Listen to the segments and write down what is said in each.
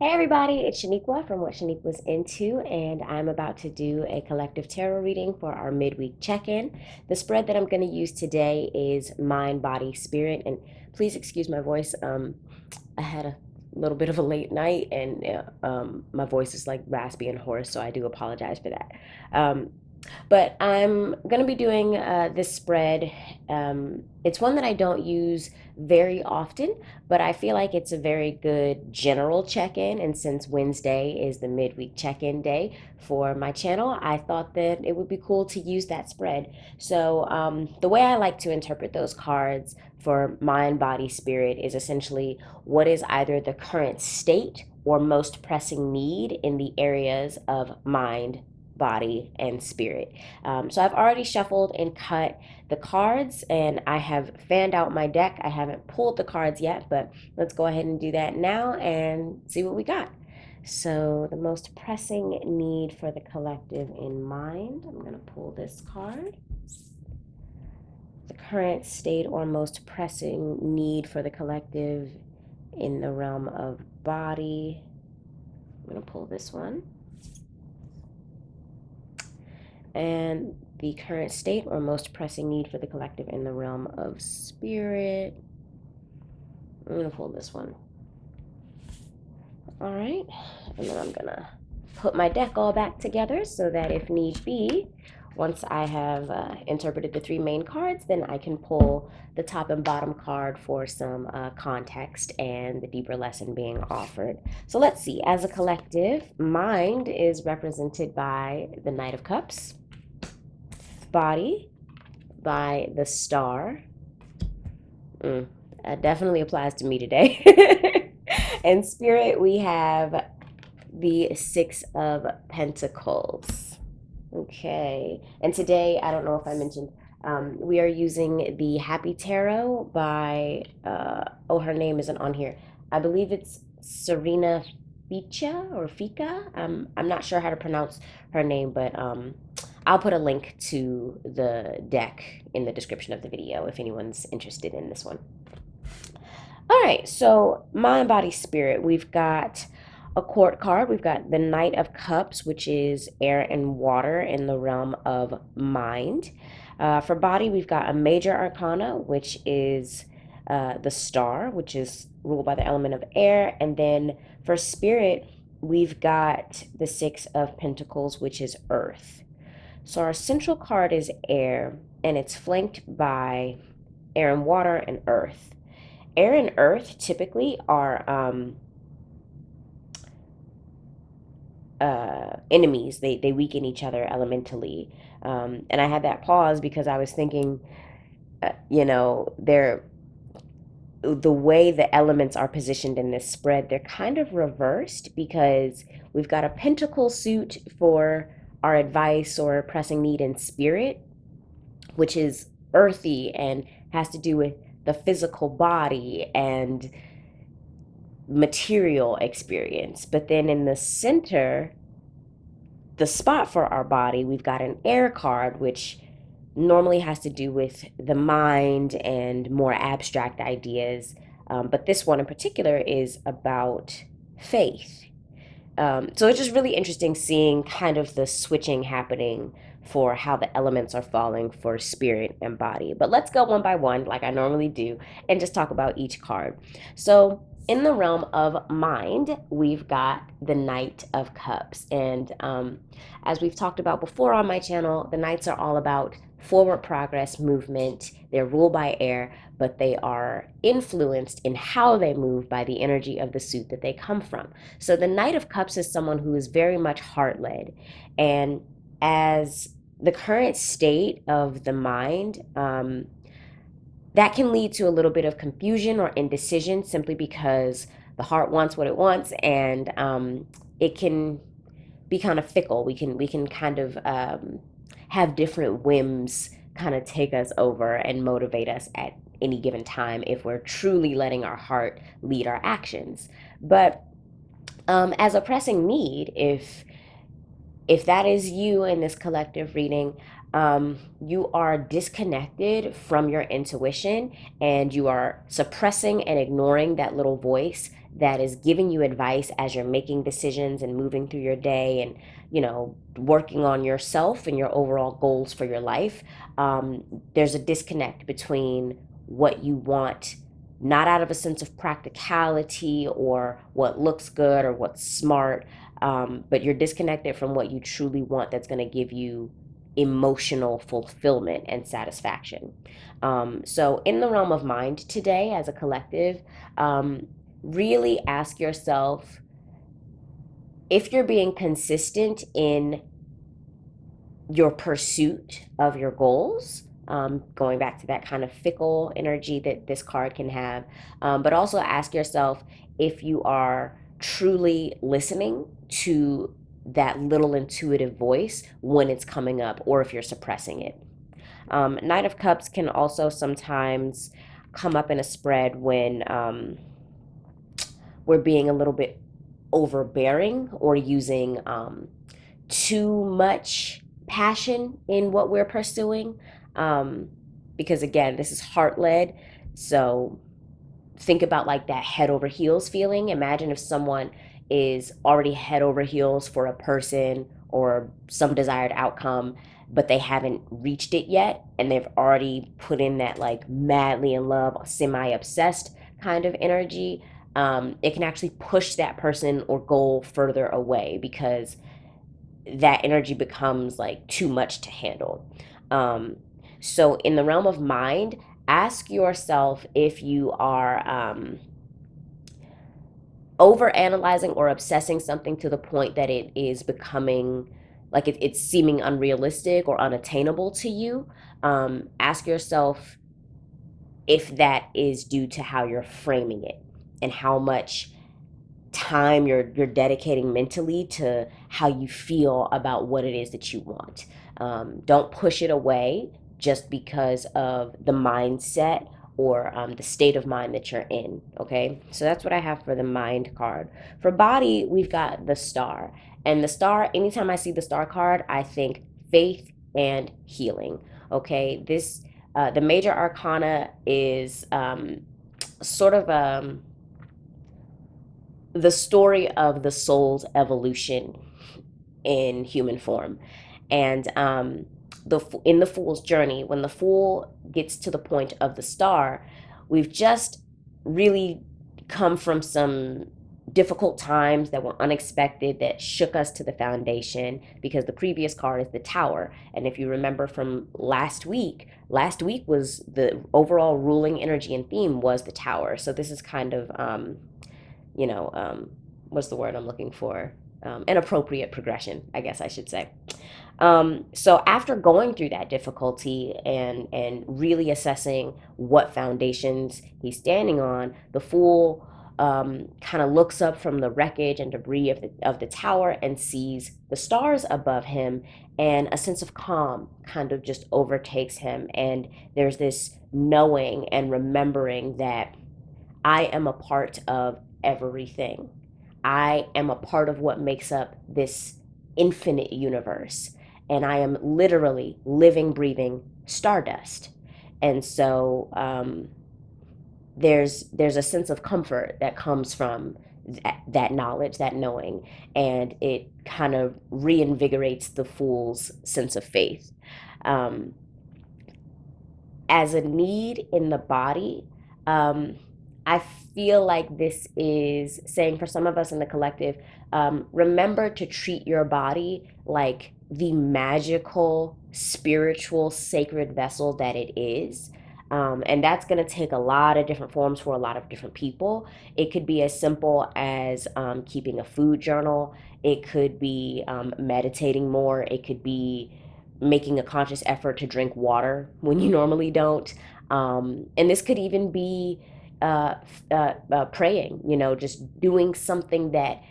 Hey everybody, it's Shaniqua from What Shaniqua's Into, and I'm about to do a collective tarot reading for our midweek check-in. The spread that I'm going to use today is Mind, Body, Spirit, and please excuse my voice. I had a little bit of a late night, and my voice is like raspy and hoarse, so I do apologize for that. Um, but I'm going to be doing this spread. It's one that I don't use very often, but I feel like it's a very good general check in. And since Wednesday is the midweek check in day for my channel, I thought that it would be cool to use that spread. So, the way I like to interpret those cards for mind, body, spirit is essentially what is either the current state or most pressing need in the areas of mind, body, and spirit. So I've already shuffled and cut the cards, and I have fanned out my deck. I haven't pulled the cards yet, but let's go ahead and do that now and see what we got. So the most pressing need for the collective in mind, I'm going to pull this card. The current state or most pressing need for the collective in the realm of body. I'm going to pull this one. And the current state or most pressing need for the collective in the realm of spirit. I'm going to pull this one. All right. And then I'm going to put my deck all back together so that if need be, once I have interpreted the three main cards, then I can pull the top and bottom card for some context and the deeper lesson being offered. So let's see. As a collective, mind is represented by the Knight of Cups, body by the Star. That definitely applies to me today. And spirit, we have the Six of Pentacles. Okay. And today, I don't know if I mentioned, we are using the Happy Tarot by, her name isn't on here. I believe it's Serena Ficha or Fika. I'm not sure how to pronounce her name, but I'll put a link to the deck in the description of the video if anyone's interested in this one. All right, so mind, body, spirit. We've got a court card. We've got the Knight of Cups, which is air and water in the realm of mind. For body, we've got a major arcana, which is the Star, which is ruled by the element of air. And then for spirit, we've got the Six of Pentacles, which is earth. So our central card is air, and it's flanked by air and water and earth. Air and earth typically are enemies. They weaken each other elementally. And I had that pause because I was thinking, they're the way the elements are positioned in this spread, they're kind of reversed because we've got a pentacle suit for our advice or pressing need in spirit, which is earthy and has to do with the physical body and material experience. But then in the center, the spot for our body, we've got an air card, which normally has to do with the mind and more abstract ideas. But this one in particular is about faith. So it's just really interesting seeing kind of the switching happening for how the elements are falling for spirit and body. But let's go one by one, like I normally do, and just talk about each card. So in the realm of mind, we've got the Knight of Cups. And as we've talked about before on my channel, the Knights are all about forward progress, movement. They're ruled by air, but they are influenced in how they move by the energy of the suit that they come from. So the Knight of Cups is someone who is very much heart-led. And as the current state of the mind, that can lead to a little bit of confusion or indecision simply because the heart wants what it wants, and it can be kind of fickle. We can kind of have different whims kind of take us over and motivate us at any given time if we're truly letting our heart lead our actions. But as a pressing need, if that is you in this collective reading, you are disconnected from your intuition and you are suppressing and ignoring that little voice that is giving you advice as you're making decisions and moving through your day and, working on yourself and your overall goals for your life. There's a disconnect between what you want, not out of a sense of practicality or what looks good or what's smart, but you're disconnected from what you truly want that's going to give you emotional fulfillment and satisfaction. So, in the realm of mind today, as a collective, really ask yourself if you're being consistent in your pursuit of your goals. Going back to that kind of fickle energy that this card can have, but also ask yourself if you are truly listening to that little intuitive voice when it's coming up, or if you're suppressing it. Knight of Cups can also sometimes come up in a spread when we're being a little bit overbearing or using too much passion in what we're pursuing. Um, because again, this is heart led. So think about like that head over heels feeling. Imagine if someone is already head over heels for a person or some desired outcome, but they haven't reached it yet, and they've already put in that like madly in love, semi obsessed kind of energy. It can actually push that person or goal further away because that energy becomes like too much to handle. Um, so, in the realm of mind, ask yourself if you are over analyzing or obsessing something to the point that it is becoming like it's seeming unrealistic or unattainable to you. Ask yourself if that is due to how you're framing it and how much time you're dedicating mentally to how you feel about what it is that you want. Don't push it away just because of the mindset or the state of mind that you're in. Okay, so that's what I have for the mind card. For body, we've got the star, and the star. Anytime I see the star card, I think faith and healing. Okay, this the major arcana is sort of the story of the soul's evolution in human form. And in the fool's journey, when the fool gets to the point of the star, we've just really come from some difficult times that were unexpected that shook us to the foundation, because the previous card is the tower. And if you remember from last week was the overall ruling energy and theme was the tower. So this is kind of you know, what's the word I'm looking for? An appropriate progression, I guess I should say. So after going through that difficulty and really assessing what foundations he's standing on, the fool kind of looks up from the wreckage and debris of the tower and sees the stars above him, and a sense of calm kind of just overtakes him. And there's this knowing and remembering that I am a part of everything. I am a part of what makes up this infinite universe. And I am literally living, breathing stardust. And so there's a sense of comfort that comes from that knowledge, that knowing, and it kind of reinvigorates the fool's sense of faith. Um, as a need in the body, um, I feel like this is saying for some of us in the collective, remember to treat your body like the magical, spiritual, sacred vessel that it is. And that's going to take a lot of different forms for a lot of different people. It could be as simple as keeping a food journal, it could be meditating more, it could be making a conscious effort to drink water when you normally don't. And this could even be praying, just doing something that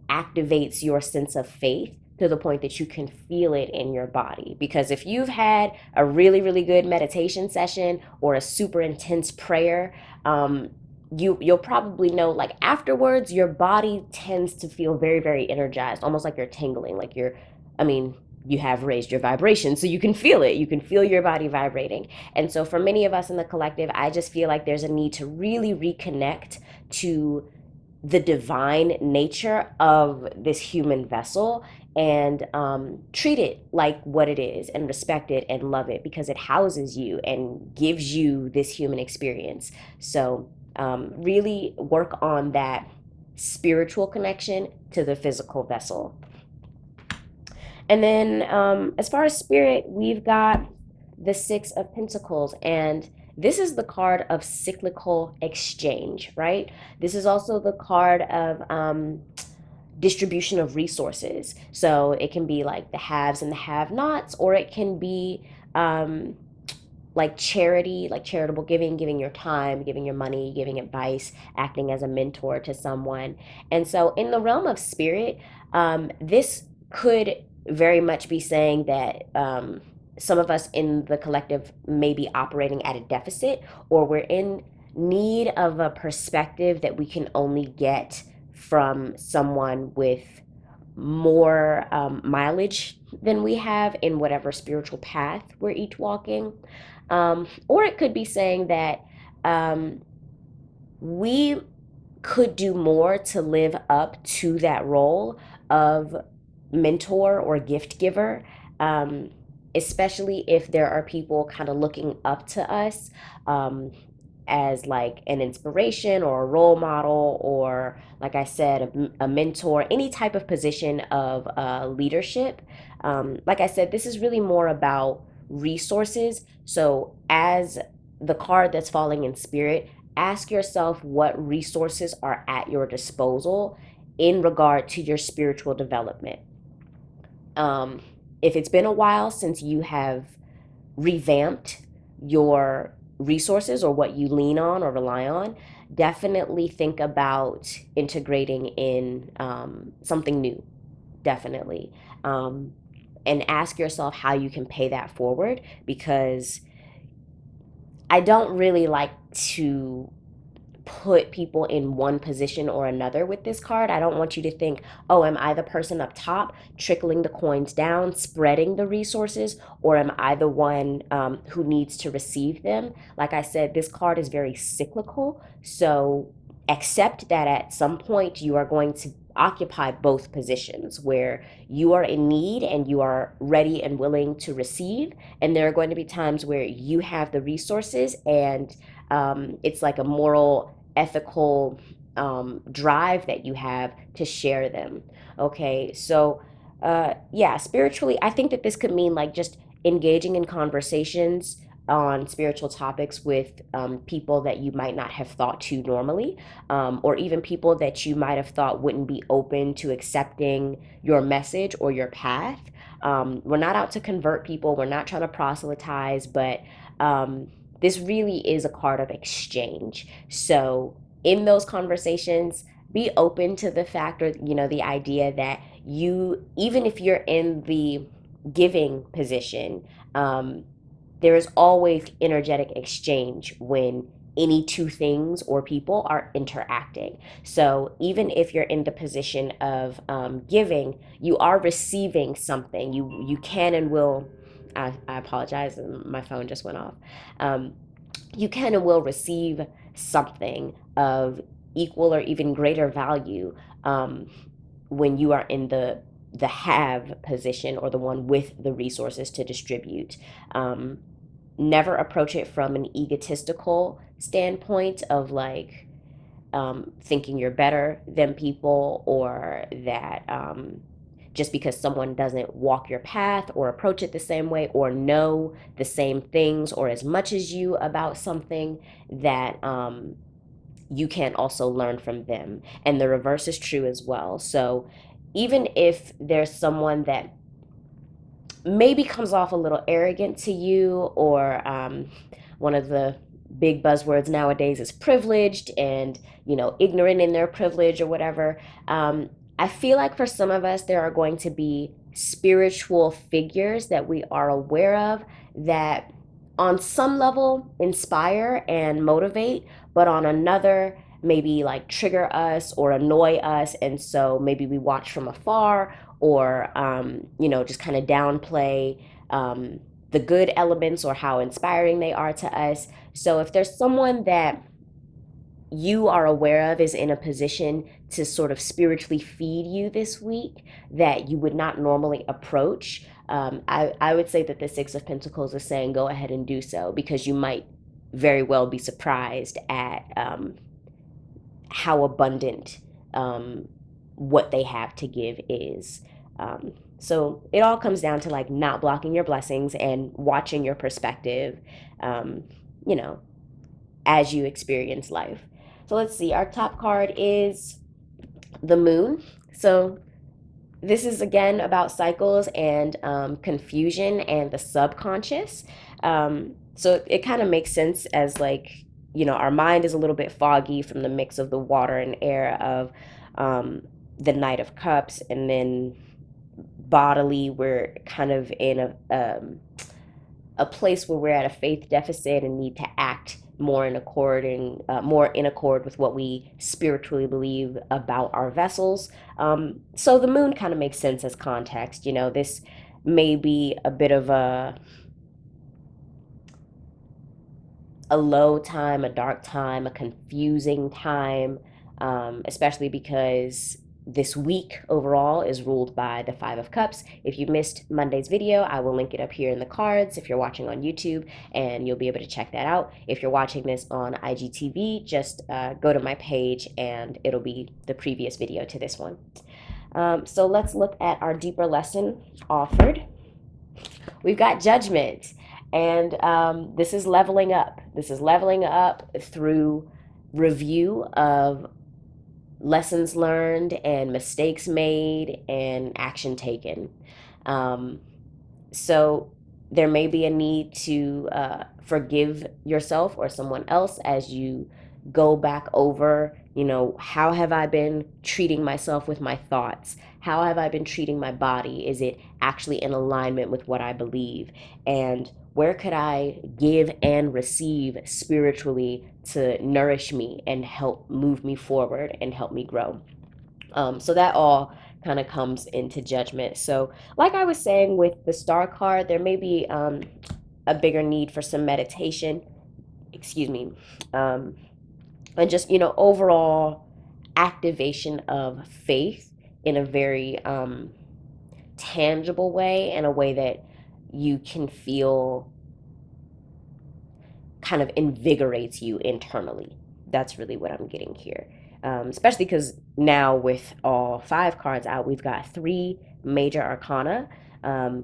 activates your sense of faith to the point that you can feel it in your body. Because if you've had a really, really good meditation session or a super intense prayer, you'll probably know, like, afterwards your body tends to feel very, very energized, almost like you're tingling, like I mean, you have raised your vibration, so you can feel it, you can feel your body vibrating. And so for many of us in the collective, I just feel like there's a need to really reconnect to the divine nature of this human vessel and treat it like what it is and respect it and love it because it houses you and gives you this human experience. So, really work on that spiritual connection to the physical vessel. And then, as far as spirit, we've got the Six of Pentacles, and this is the card of cyclical exchange, right? This is also the card of distribution of resources. So it can be like the haves and the have nots, or it can be like charity, like charitable giving, giving your time, giving your money, giving advice, acting as a mentor to someone. And so, in the realm of spirit, this could very much be saying that some of us in the collective may be operating at a deficit, or we're in need of a perspective that we can only get from someone with more mileage than we have in whatever spiritual path we're each walking. Or it could be saying that um, we could do more to live up to that role of mentor or gift giver, um, especially if there are people kind of looking up to us. As like an inspiration or a role model, or like I said, a mentor, any type of position of leadership. Like I said, this is really more about resources. So as the card that's falling in spirit, ask yourself what resources are at your disposal in regard to your spiritual development. um, if it's been a while since you have revamped your resources or what you lean on or rely on, definitely think about integrating in something new. Definitely. Um, and ask yourself how you can pay that forward, because I don't really like to put people in one position or another with this card. I don't want you to think, oh, am I the person up top trickling the coins down, spreading the resources, or am I the one who needs to receive them? Like I said, this card is very cyclical. So accept that at some point you are going to occupy both positions where you are in need and you are ready and willing to receive. And there are going to be times where you have the resources and it's like a moral ethical drive that you have to share them. Okay, so yeah, spiritually, I think that this could mean like just engaging in conversations on spiritual topics with people that you might not have thought to normally, or even people that you might have thought wouldn't be open to accepting your message or your path. We're not out to convert people, we're not trying to proselytize, but this really is a card of exchange. So, in those conversations, be open to the fact, or, the idea that you, even if you're in the giving position, um, there is always energetic exchange when any two things or people are interacting. So even if you're in the position of giving, you are receiving something. You can and will. I apologize, my phone just went off. Um, you can and will receive something of equal or even greater value um, when you are in the have position, or the one with the resources to distribute. Um, Never approach it from an egotistical standpoint of like thinking you're better than people, or that just because someone doesn't walk your path or approach it the same way or know the same things or as much as you about something, that you can also learn from them. And the reverse is true as well. So even if there's someone that maybe comes off a little arrogant to you, or one of the big buzzwords nowadays is privileged, and ignorant in their privilege or whatever. I feel like for some of us there are going to be spiritual figures that we are aware of that on some level inspire and motivate, but on another maybe like trigger us or annoy us, and so maybe we watch from afar, or just kind of downplay the good elements or how inspiring they are to us. So if there's someone that you are aware of is in a position to sort of spiritually feed you this week that you would not normally approach, I would say that the Six of Pentacles is saying go ahead and do so, because you might very well be surprised at how abundant what they have to give is. So it all comes down to like not blocking your blessings and watching your perspective, um, you know, as you experience life. So let's see, our top card is the moon. So this is again about cycles and confusion and the subconscious. So it kind of makes sense as like, our mind is a little bit foggy from the mix of the water and air of um, the Knight of Cups, and then bodily, we're kind of in a place where we're at a faith deficit and need to act more in accord with what we spiritually believe about our vessels. So the moon kind of makes sense as context. This may be a bit of a low time, a dark time, a confusing time, especially because this week overall is ruled by the Five of Cups. If you missed Monday's video, I will link it up here in the cards if you're watching on YouTube, and you'll be able to check that out. If you're watching this on IGTV, just go to my page and it'll be the previous video to this one. So let's look at our deeper lesson offered. We've got Judgment. And this is leveling up. This is leveling up through review of lessons learned and mistakes made and action taken. So there may be a need to forgive yourself or someone else as you go back over, how have I been treating myself with my thoughts? How have I been treating my body? Is it actually in alignment with what I believe? And where could I give and receive spiritually to nourish me and help move me forward and help me grow? So that all kind of comes into Judgment. So, like I was saying with the Star card, there may be a bigger need for some meditation. Excuse me. And just, overall activation of faith in a very tangible way, in a way that you can feel kind of invigorates you internally. That's really what I'm getting here. Especially because now with all five cards out, we've got three major arcana,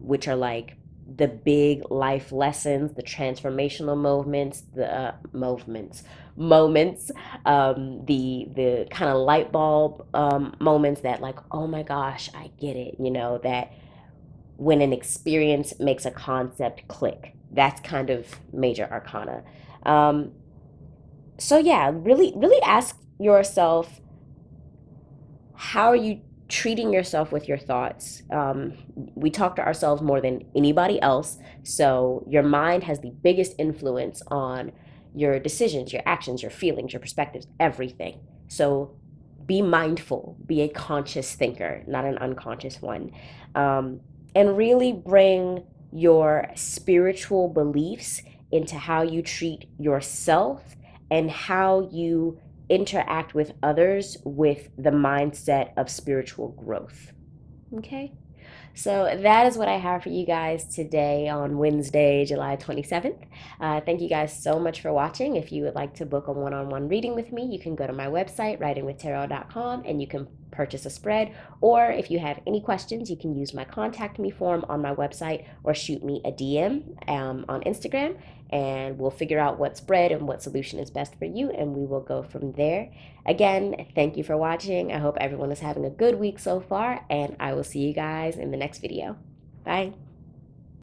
which are like the big life lessons, the transformational moments, the kind of light bulb moments that like, oh my gosh, I get it. That when an experience makes a concept click. That's kind of major arcana. Um, so yeah, really, really ask yourself, how are you treating yourself with your thoughts? We talk to ourselves more than anybody else, so your mind has the biggest influence on your decisions, your actions, your feelings, your perspectives, everything. So be mindful, be a conscious thinker, not an unconscious one. Um, and really bring your spiritual beliefs into how you treat yourself and how you interact with others with the mindset of spiritual growth. Okay? So that is what I have for you guys today on Wednesday, July 27th. Thank you guys so much for watching. If you would like to book a one-on-one reading with me, you can go to my website, writingwithtarot.com, and you can purchase a spread. Or if you have any questions, you can use my contact me form on my website or shoot me a DM on Instagram, and we'll figure out what spread and what solution is best for you, and we will go from there. Again, thank you for watching. I hope everyone is having a good week so far, and I will see you guys in the next video. Bye.